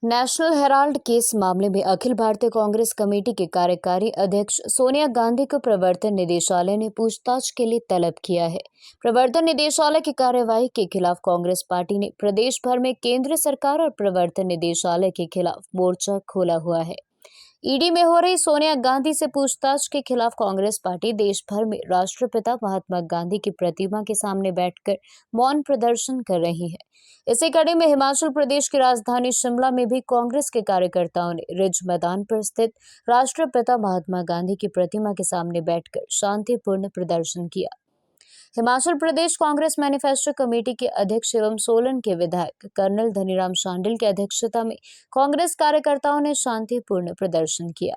National Herald case मामले में Akhil Bharatiya Congress committee के कार्यकारी अध्यक्ष सोनिया गांधी को प्रवर्तन निदेशालय ने पूछताछ के लिए तलब किया है। प्रवर्तन निदेशालय की कार्यवाही के खिलाफ कांग्रेस पार्टी ने प्रदेश भर में केंद्र सरकार और प्रवर्तन निदेशालय के खिलाफ मोर्चा खोला हुआ है। ईडी में हो रही सोनिया गांधी से पूछताछ के खिलाफ कांग्रेस पार्टी देश भर में राष्ट्रपिता महात्मा गांधी की प्रतिमा के सामने बैठकर मौन प्रदर्शन कर रही है। इसी कड़ी में हिमाचल प्रदेश की राजधानी शिमला में भी कांग्रेस के कार्यकर्ताओं ने रिज मैदान पर स्थित राष्ट्रपिता महात्मा गांधी की प्रतिमा के सामने बैठकर शांतिपूर्ण प्रदर्शन किया। हिमाचल प्रदेश कांग्रेस मैनिफेस्टो कमेटी के अध्यक्ष एवं सोलन के विधायक कर्नल धनीराम शांडिल की अध्यक्षता में कांग्रेस कार्यकर्ताओं ने शांतिपूर्ण प्रदर्शन किया।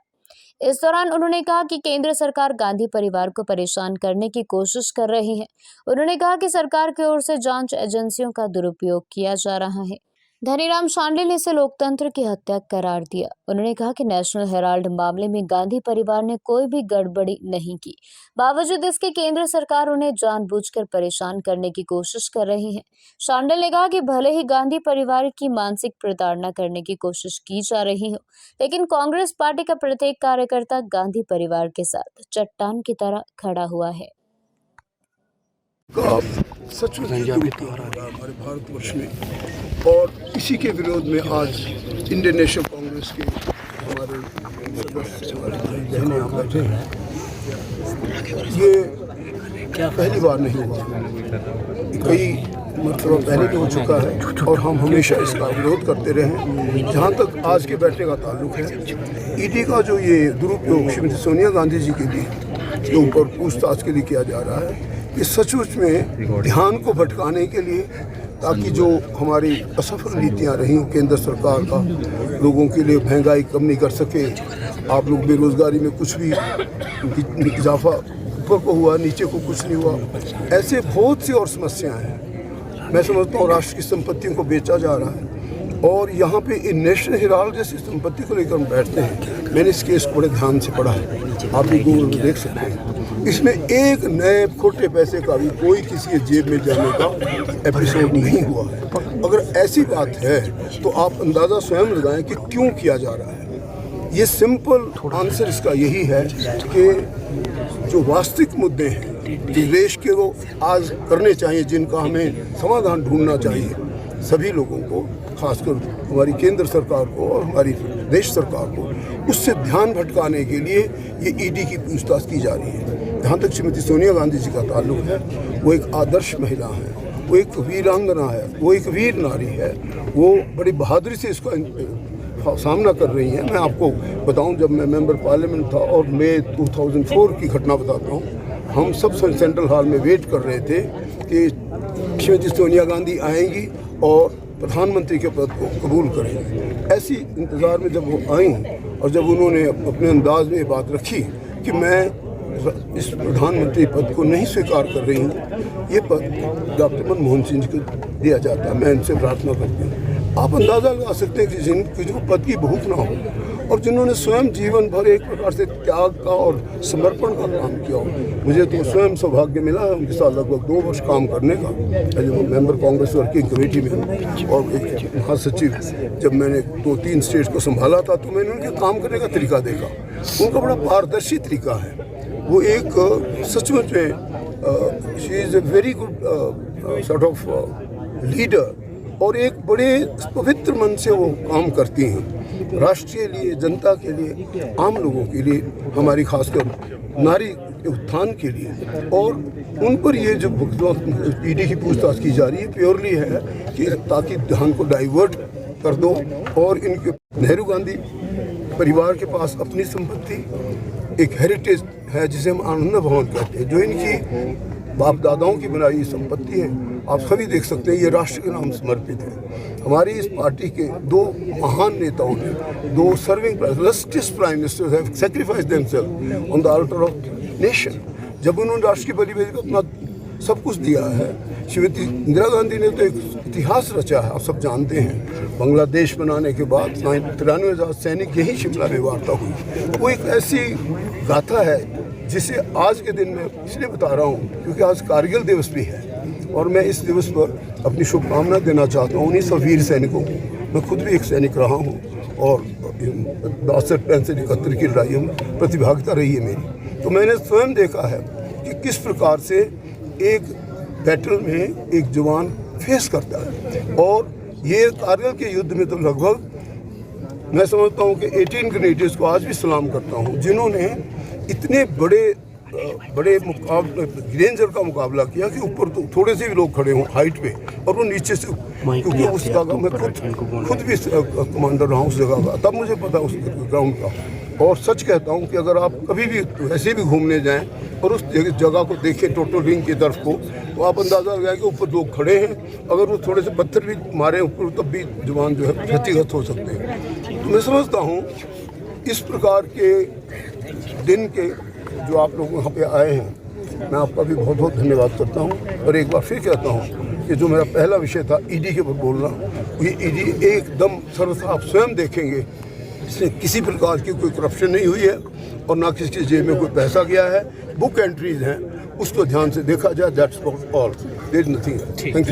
इस दौरान उन्होंने कहा कि केंद्र सरकार गांधी परिवार को परेशान करने की कोशिश कर रही है। उन्होंने कहा कि सरकार की ओर से जांच एजेंसियों का दुरुपयोग किया जा रहा है। धनीराम शांडिल ने इसे लोकतंत्र की हत्या करार दिया। उन्होंने कहा कि नेशनल हेराल्ड मामले में गांधी परिवार ने कोई भी गड़बड़ी नहीं की, बावजूद इसके केंद्र सरकार उन्हें जानबूझकर परेशान करने की कोशिश कर रही है। शांडिल ने कहा कि भले ही गांधी परिवार की मानसिक प्रताड़ना करने की कोशिश की जा रही हो, लेकिन कांग्रेस पार्टी का प्रत्येक कार्यकर्ता गांधी परिवार के साथ चट्टान की तरह खड़ा हुआ है। सच में हमारे भारतवर्ष में, और इसी के विरोध में आज इंडियन नेशनल कांग्रेस के हमारे सदस्य बहने यहाँ बैठे हैं। ये पहली बार नहीं हुआ, कई मतलब पहले भी हो चुका है और हम हमेशा इसका विरोध करते रहे। जहाँ तक आज के बैठने का ताल्लुक है, ईडी का जो ये दुरुपयोग श्रीमती सोनिया गांधी जी के ऊपर पूछताछ के लिए किया जा रहा है, ये सचमुच में ध्यान को भटकाने के लिए, ताकि जो हमारी असफल नीतियाँ रही केंद्र सरकार का, लोगों के लिए महंगाई कम नहीं कर सके, आप लोग बेरोजगारी में कुछ भी इजाफा ऊपर को हुआ, नीचे को कुछ नहीं हुआ, ऐसे बहुत सी और समस्याएं हैं। मैं समझता हूँ राष्ट्र की संपत्तियों को बेचा जा रहा है और यहाँ पे नेशनल हेराल्ड जैसी संपत्ति को लेकर हम बैठते हैं। मैंने इस केस को बड़े ध्यान से पढ़ा है, आप भी गूगल में देख सकते हैं। इसमें एक नए खोटे पैसे का भी कोई किसी के जेब में जाने का एपिसोड नहीं हुआ है। अगर ऐसी बात है तो आप अंदाज़ा स्वयं लगाएं कि क्यों किया जा रहा है। ये सिंपल आंसर इसका यही है कि जो वास्तविक मुद्दे हैं जो देश के वो आज करने चाहिए, जिनका हमें समाधान ढूंढना चाहिए, सभी लोगों को, खासकर हमारी केंद्र सरकार को और हमारी देश सरकार को, उससे ध्यान भटकाने के लिए ये ईडी की पूछताछ की जा रही है। जहाँ तक श्रीमती सोनिया गांधी जी का ताल्लुक है, वो एक आदर्श महिला है, वो एक वीरांगना है, वो एक वीर नारी है, वो बड़ी बहादुरी से इसका सामना कर रही हैं। मैं आपको बताऊं, जब मैं मेंबर पार्लियामेंट था और मई 2004 की घटना बताता हूं, हम सब सेंट्रल हॉल में वेट कर रहे थे कि श्रीमती सोनिया गांधी आएंगी और प्रधानमंत्री के पद को कबूल करेंगे। ऐसी इंतज़ार में जब वो आई और जब उन्होंने अपने अंदाज में ये बात रखी कि मैं इस प्रधानमंत्री पद को नहीं स्वीकार कर रही हूँ, ये पद डॉक्टर मनमोहन सिंह जी को दिया जाता है, मैं इनसे प्रार्थना करती हूँ। आप अंदाज़ा लगा सकते हैं कि जिनको पद की भूख ना हो और जिन्होंने स्वयं जीवन भर एक प्रकार से त्याग का और समर्पण का काम किया हो। मुझे तो स्वयं सौभाग्य मिला है उनके साथ लगभग 2 वर्ष काम करने का, जब मेंबर कांग्रेस वर्किंग कमेटी में और एक महासचिव, जब मैंने 2-3 स्टेट को संभाला था, तो मैंने उनके काम करने का तरीका देखा। उनका बड़ा पारदर्शी तरीका है। वो एक सचमुच में she is a very good sort of leader और एक बड़े पवित्र मन से वो काम करती हैं, राष्ट्रीय लिए, जनता के लिए, आम लोगों के लिए, हमारी खासकर नारी उत्थान के लिए। और उन पर ये जो ईडी की पूछताछ की जा रही है प्योरली है कि ताकि ध्यान को डाइवर्ट कर दो। और इनके नेहरू गांधी परिवार के पास अपनी संपत्ति, एक हेरिटेज है जिसे हम आनंद भवन कहते हैं, जो इनकी बाप दादाओं की बनाई संपत्ति है। आप सभी देख सकते हैं ये राष्ट्र के नाम समर्पित है। हमारी इस पार्टी के 2 महान नेताओं ने, 2 serving prime ministers have sacrificed themselves on the altar of nation. जब उन्होंने राष्ट्र की बलि को अपना सब कुछ दिया है। श्रीमती इंदिरा गांधी ने तो एक इतिहास रचा है, आप सब जानते हैं। बांग्लादेश बनाने के बाद 93,000 सैनिक यही शिमला में वार्ता हुई। वो एक ऐसी गाथा है जिसे आज के दिन में इसलिए बता रहा हूँ क्योंकि आज कारगिल दिवस भी है और मैं इस दिवस पर अपनी शुभकामना देना चाहता हूँ उन्हीं सब वीर सैनिकों को मैं खुद भी एक सैनिक रहा हूँ और 62 से 71 की लड़ाइयों में प्रतिभागिता रही है मेरी। तो मैंने स्वयं देखा है कि किस प्रकार से एक बैटल में एक जवान फेस करता है। और ये कारगिल के युद्ध में तो लगभग मैं समझता हूँ कि 18 ग्रेनेडियर्स को आज भी सलाम करता हूँ, जिन्होंने इतने बड़े रेंजर का मुकाबला किया कि ऊपर तो थोड़े से भी लोग खड़े हों हाइट पे और वो नीचे से, क्योंकि उस जगह मैं खुद भी कमांडर रहा हूँ उस जगह का, तब मुझे पता उस ग्राउंड का। और सच कहता हूँ कि अगर आप कभी भी ऐसे भी घूमने जाएं और उस जगह को देखें टोटल रिंग की तरफ को, तो आप अंदाज़ा लगाएं कि ऊपर लोग खड़े हैं, अगर वो थोड़े से पत्थर भी मारे ऊपर तब भी जवान जो है क्षतिग्रस्त हो सकते हैं। तो मैं समझता हूँ इस प्रकार के दिन के जो आप लोग यहाँ पे आए हैं, मैं आपका भी बहुत बहुत धन्यवाद करता हूँ। और एक बार फिर कहता हूँ कि जो मेरा पहला विषय था ईडी के ऊपर बोलना, ये ईडी एकदम सर्वथा आप स्वयं देखेंगे, इसमें किसी प्रकार की कोई करप्शन नहीं हुई है और ना किसी जेब में कोई पैसा गया है। बुक एंट्रीज हैं, उसको ध्यान से देखा जाए, that's all, there is nothing. Thank you.